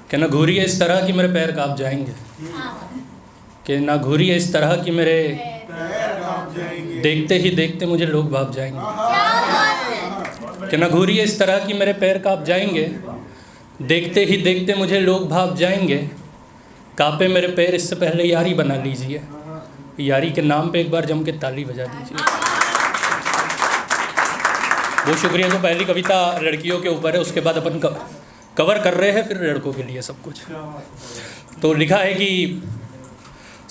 कि न घूरी है इस तरह कि मेरे पैर कांप जाएंगे, कि ना घूरी है इस तरह कि मेरे देखते ही देखते मुझे लोग भाप जाएंगे, कि ना घूरी है इस तरह कि मेरे पैर कांप जाएंगे, देखते ही देखते मुझे लोग भाप जाएंगे। कांपे मेरे पैर इससे पहले यारी बना लीजिए, यारी के नाम पे एक बार जम के ताली बजा दीजिए। बहुत शुक्रिया। तो पहली कविता लड़कियों के ऊपर है, उसके बाद अपन कवर कर रहे हैं फिर लड़कों के लिए सब कुछ। तो लिखा है कि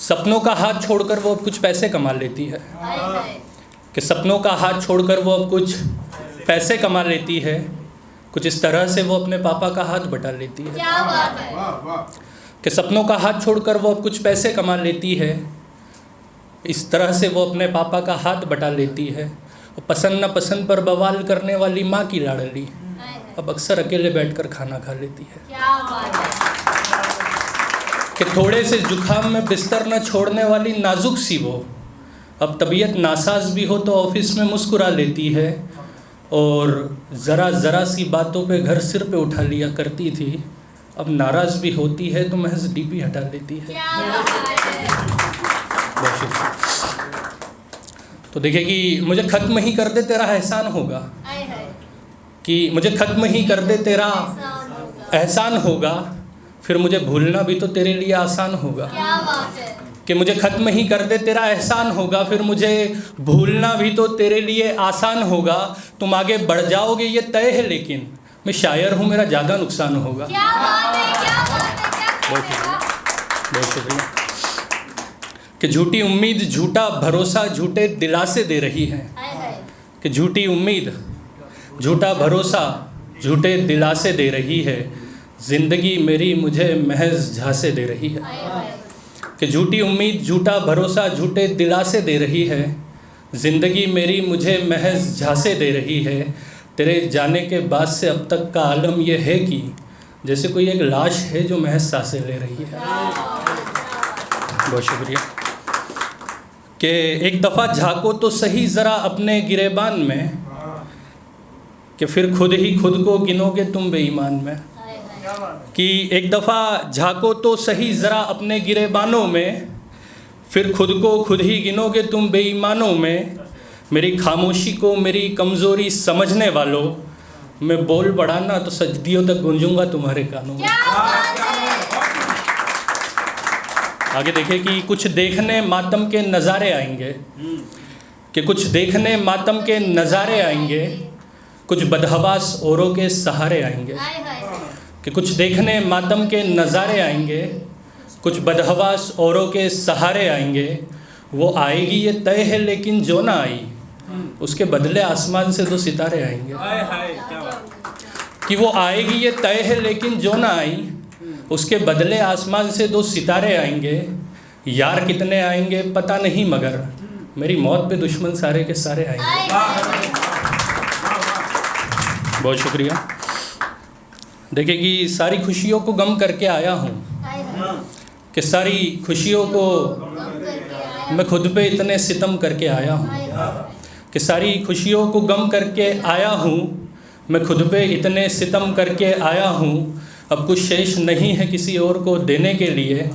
सपनों का हाथ छोड़कर वो अब कुछ पैसे कमा लेती है, कि सपनों का हाथ छोड़कर वो अब कुछ पैसे कमा लेती है, कुछ इस तरह से वो अपने पापा का हाथ बटा लेती है। क्या बात है। कि सपनों का हाथ छोड़कर वो अब कुछ पैसे कमा लेती है, इस तरह से वो अपने पापा का हाथ बटा लेती है। पसंद न पसंद पर बवाल करने वाली माँ की लाडली अब अक्सर अकेले बैठकर खाना खा लेती है। क्या बात है। कि थोड़े से जुखाम में बिस्तर न छोड़ने वाली नाजुक सी वो अब तबीयत नासाज भी हो तो ऑफिस में मुस्कुरा लेती है, और ज़रा सी बातों पे घर सिर पे उठा लिया करती थी, अब नाराज़ भी होती है तो महज डीपी हटा लेती है। क्या बात है। बहुत शुक्रिया। तो देखिए कि मुझे ख़त्म ही कर दे तेरा एहसान होगा, कि मुझे ख़त्म ही कर दे तेरा एहसान होगा, फिर मुझे भूलना भी तो तेरे लिए आसान होगा। क्या बात है। कि मुझे ख़त्म ही कर दे तेरा एहसान होगा, फिर मुझे भूलना भी तो तेरे लिए आसान होगा। तुम आगे बढ़ जाओगे ये तय है, लेकिन मैं शायर हूँ, मेरा ज़्यादा नुकसान होगा। क्या बात है, क्या बात है, क्या बहुत शुक्रिया, बहुत शुक्रिया। कि झूठी उम्मीद झूठा भरोसा झूठे दिलासे दे रही है, कि झूठी उम्मीद झूठा भरोसा झूठे दिलासे दे रही है, ज़िंदगी मेरी मुझे महज झांसे दे रही है। कि झूठी उम्मीद झूठा भरोसा झूठे दिलासे दे रही है, ज़िंदगी मेरी मुझे महज झांसे दे रही है। तेरे जाने के बाद से अब तक का आलम यह है कि जैसे कोई एक लाश है जो महज सांसें ले रही है। बहुत शुक्रिया। कि एक दफ़ा झांको तो सही ज़रा अपने गिरेबान में, कि फिर खुद ही खुद को गिनोगे तुम बेईमान में। कि एक दफ़ा झांको तो सही ज़रा अपने गिरेबानों में, फिर खुद को खुद ही गिनोगे तुम बेईमानों में। मेरी खामोशी को मेरी कमज़ोरी समझने वालों, मैं बोल बढ़ाना तो सजदियों तक गूंजूंगा तुम्हारे कानों में। आगे देखिए कि कुछ देखने मातम के नज़ारे आएंगे, कि कुछ देखने मातम के नज़ारे आएंगे, कुछ बदहवास औरों के सहारे आएंगे। कि कुछ देखने मातम के नज़ारे आएंगे, कुछ बदहवास औरों के सहारे आएंगे। वो आएगी ये तय है, लेकिन जो ना आई उसके बदले आसमान से दो सितारे आएंगे। कि वो आएगी ये तय है, लेकिन जो ना आई उसके बदले आसमान से दो सितारे आएंगे। यार कितने आएंगे पता नहीं, मगर मेरी मौत पे दुश्मन सारे के सारे आएंगे। बहुत शुक्रिया। देखिए कि सारी खुशियों को गम करके आया हूँ, कि सारी खुशियों को मैं खुद पे इतने सितम करके आया हूँ, कि सारी खुशियों को गम करके आया हूँ, मैं खुद पे इतने सितम करके आया हूँ। अब कुछ शेष नहीं है किसी और को देने के लिए,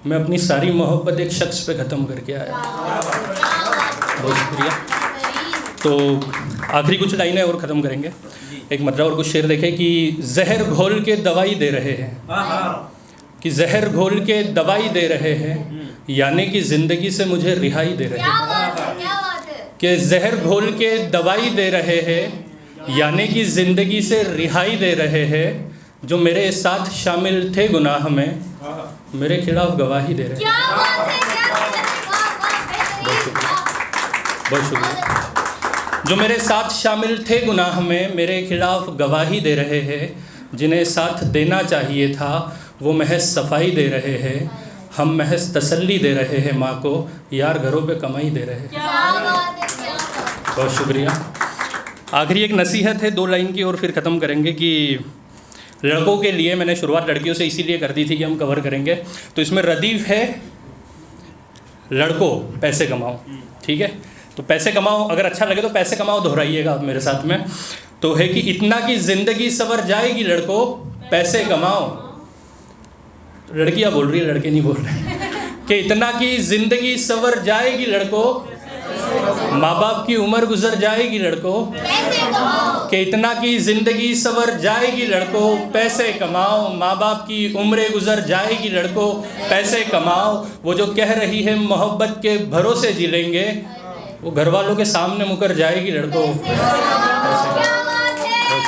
मैं अपनी सारी मोहब्बत एक शख्स पे ख़त्म करके आया। बहुत शुक्रिया। तो आखिरी कुछ लाइनें और ख़त्म करेंगे। एक मतलब और कुछ शेर देखें कि जहर घोल के दवाई दे रहे हैं, कि जहर घोल के दवाई दे रहे हैं, यानी कि ज़िंदगी से मुझे रिहाई दे रहे हैं। कि जहर घोल के दवाई दे रहे हैं, यानी कि ज़िंदगी से रिहाई दे रहे हैं। जो मेरे साथ शामिल थे गुनाह में, मेरे खिलाफ गवाही दे रहे हैं। बहुत शुक्रिया। जो मेरे साथ शामिल थे गुनाह में, मेरे खिलाफ गवाही दे रहे हैं। जिन्हें साथ देना चाहिए था वो महज सफाई दे रहे हैं। हम महज तसल्ली दे रहे हैं माँ को, यार घरों पे कमाई दे रहे हैं। बहुत शुक्रिया। आखिरी एक नसीहत है 2 लाइन की और फिर ख़त्म करेंगे। कि लड़कों के लिए मैंने शुरुआत लड़कियों से इसीलिए कर दी थी कि हम कवर करेंगे, तो इसमें रदीफ़ है लड़कों पैसे कमाओ, ठीक है। तो पैसे कमाओ, अगर अच्छा लगे तो पैसे कमाओ दोहराइएगा आप मेरे साथ में। तो है कि इतना कि ज़िंदगी सवर जाएगी लड़कों, पैसे कमाओ। लड़कियां बोल रही है, लड़के नहीं बोल रहे। कि इतना की जिंदगी सवर जाएगी लड़कों, माँ बाप की उम्र गुजर जाएगी लड़कों। पैसे कमाओ, कि इतना की जिंदगी सवर जाएगी लड़कों, पैसे कमाओ, माँ बाप की उम्रें गुजर जाएगी लड़कों, पैसे कमाओ। वो जो कह रही है मोहब्बत के भरोसे जी लेंगे, वो घर वालों के सामने मुकर जाएगी लड़कों। पैसे कमाओ, क्या